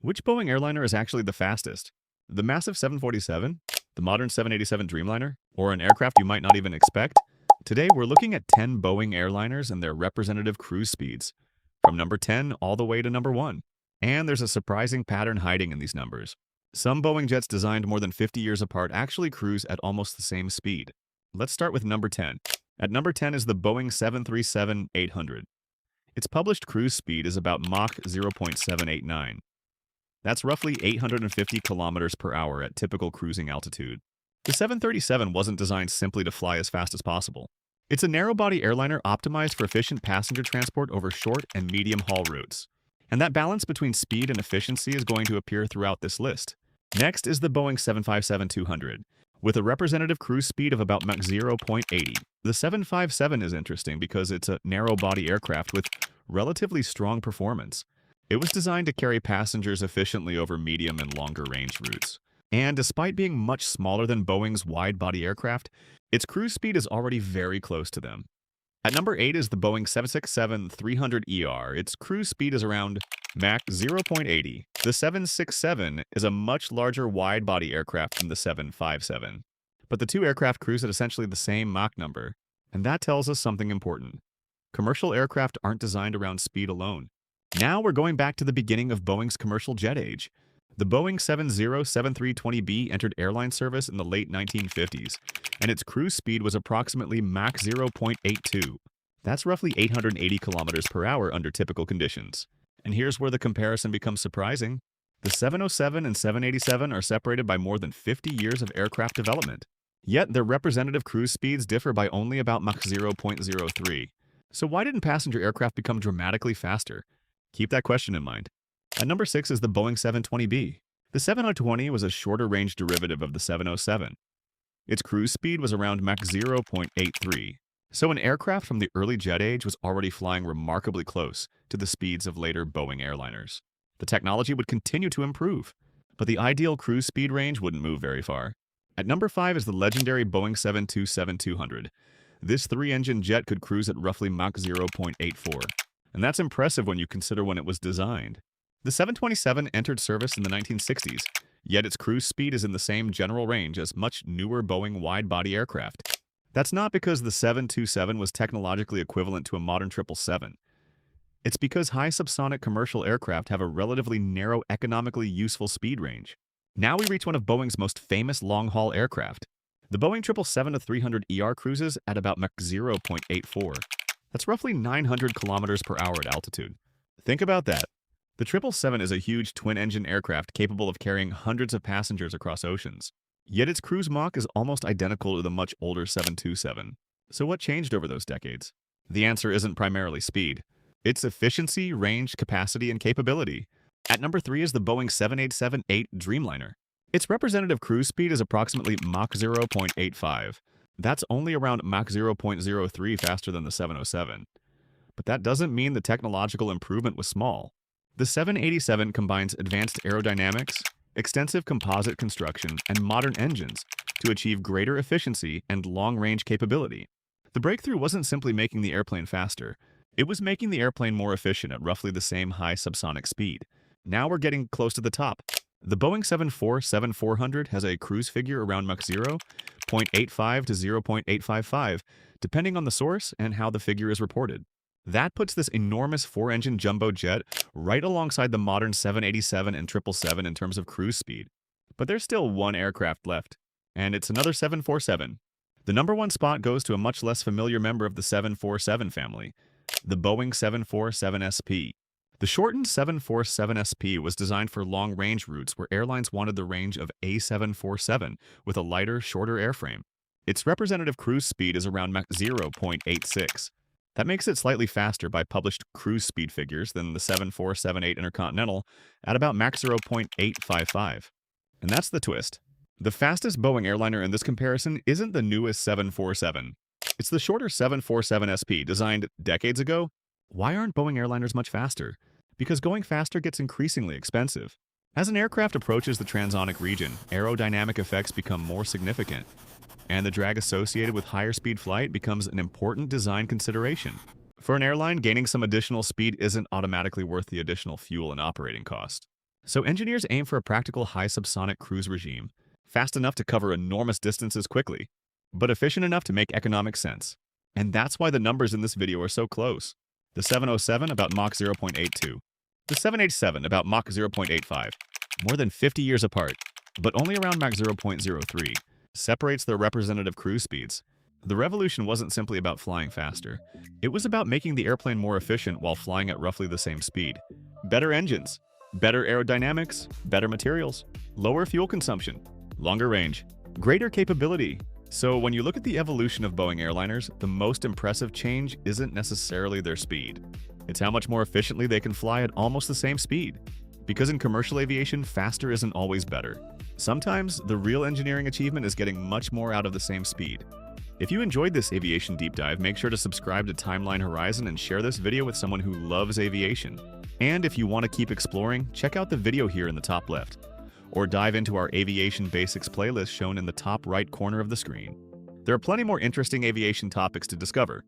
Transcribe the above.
Which Boeing airliner is actually the fastest? The massive 747, the modern 787 Dreamliner, or an aircraft you might not even expect? Today, we're looking at 10 Boeing airliners and their representative cruise speeds, from number 10 all the way to number 1. And there's a surprising pattern hiding in these numbers. Some Boeing jets designed more than 50 years apart actually cruise at almost the same speed. Let's start with number 10. At number 10 is the Boeing 737-800. Its published cruise speed is about Mach 0.789. That's roughly 850 kilometers per hour at typical cruising altitude. The 737 wasn't designed simply to fly as fast as possible. It's a narrow-body airliner optimized for efficient passenger transport over short and medium-haul routes. And that balance between speed and efficiency is going to appear throughout this list. Next is the Boeing 757-200, with a representative cruise speed of about Mach 0.80. The 757 is interesting because it's a narrow-body aircraft with relatively strong performance. It was designed to carry passengers efficiently over medium and longer range routes. And despite being much smaller than Boeing's wide-body aircraft, its cruise speed is already very close to them. At number 8 is the Boeing 767-300ER. Its cruise speed is around Mach 0.80. The 767 is a much larger wide-body aircraft than the 757. But the two aircraft cruise at essentially the same Mach number, and that tells us something important. Commercial aircraft aren't designed around speed alone. Now we're going back to the beginning of Boeing's commercial jet age. The Boeing 707-320B entered airline service in the late 1950s, and its cruise speed was approximately Mach 0.82. That's roughly 880 kilometers per hour under typical conditions. And here's where the comparison becomes surprising. The 707 and 787 are separated by more than 50 years of aircraft development. Yet their representative cruise speeds differ by only about Mach 0.03. So why didn't passenger aircraft become dramatically faster? Keep that question in mind. At number 6 is the Boeing 720B. The 720 was a shorter-range derivative of the 707. Its cruise speed was around Mach 0.83. So an aircraft from the early jet age was already flying remarkably close to the speeds of later Boeing airliners. The technology would continue to improve, but the ideal cruise speed range wouldn't move very far. At number 5 is the legendary Boeing 727-200. This three-engine jet could cruise at roughly Mach 0.84. And that's impressive when you consider when it was designed. The 727 entered service in the 1960s, yet its cruise speed is in the same general range as much newer Boeing wide-body aircraft. That's not because the 727 was technologically equivalent to a modern 777. It's because high subsonic commercial aircraft have a relatively narrow economically useful speed range. Now we reach one of Boeing's most famous long-haul aircraft. The Boeing 777-300ER cruises at about Mach 0.84. That's roughly 900 kilometers per hour at altitude. Think about that. The 777 is a huge twin-engine aircraft capable of carrying hundreds of passengers across oceans. Yet its cruise Mach is almost identical to the much older 727. So what changed over those decades? The answer isn't primarily speed. It's efficiency, range, capacity, and capability. At number 3 is the Boeing 787-8 Dreamliner. Its representative cruise speed is approximately Mach 0.85. That's only around Mach 0.03 faster than the 707. But that doesn't mean the technological improvement was small. The 787 combines advanced aerodynamics, extensive composite construction, and modern engines to achieve greater efficiency and long-range capability. The breakthrough wasn't simply making the airplane faster. It was making the airplane more efficient at roughly the same high subsonic speed. Now we're getting close to the top. The Boeing 747-400 has a cruise figure around Mach 0.85 to 0.855, depending on the source and how the figure is reported. That puts this enormous four-engine jumbo jet right alongside the modern 787 and 777 in terms of cruise speed. But there's still one aircraft left, and it's another 747. The number one spot goes to a much less familiar member of the 747 family, the Boeing 747SP. The shortened 747SP was designed for long-range routes where airlines wanted the range of a 747 with a lighter, shorter airframe. Its representative cruise speed is around Mach 0.86. That makes it slightly faster by published cruise speed figures than the 747-8 Intercontinental at about Mach 0.855. And that's the twist. The fastest Boeing airliner in this comparison isn't the newest 747. It's the shorter 747SP designed decades ago. Why aren't Boeing airliners much faster? Because going faster gets increasingly expensive. As an aircraft approaches the transonic region, aerodynamic effects become more significant, and the drag associated with higher speed flight becomes an important design consideration. For an airline, gaining some additional speed isn't automatically worth the additional fuel and operating cost. So engineers aim for a practical high subsonic cruise regime, fast enough to cover enormous distances quickly, but efficient enough to make economic sense. And that's why the numbers in this video are so close. The 707 about Mach 0.82. The 787 about Mach 0.85. More than 50 years apart, but only around Mach 0.03, separates their representative cruise speeds. The revolution wasn't simply about flying faster. It was about making the airplane more efficient while flying at roughly the same speed. Better engines, better aerodynamics, better materials, lower fuel consumption, longer range, greater capability. So when you look at the evolution of Boeing airliners, the most impressive change isn't necessarily their speed. It's how much more efficiently they can fly at almost the same speed. Because in commercial aviation, faster isn't always better. Sometimes, the real engineering achievement is getting much more out of the same speed. If you enjoyed this aviation deep dive, make sure to subscribe to Timeline Horizon and share this video with someone who loves aviation. And if you want to keep exploring, check out the video here in the top left, or dive into our Aviation Basics playlist shown in the top right corner of the screen. There are plenty more interesting aviation topics to discover.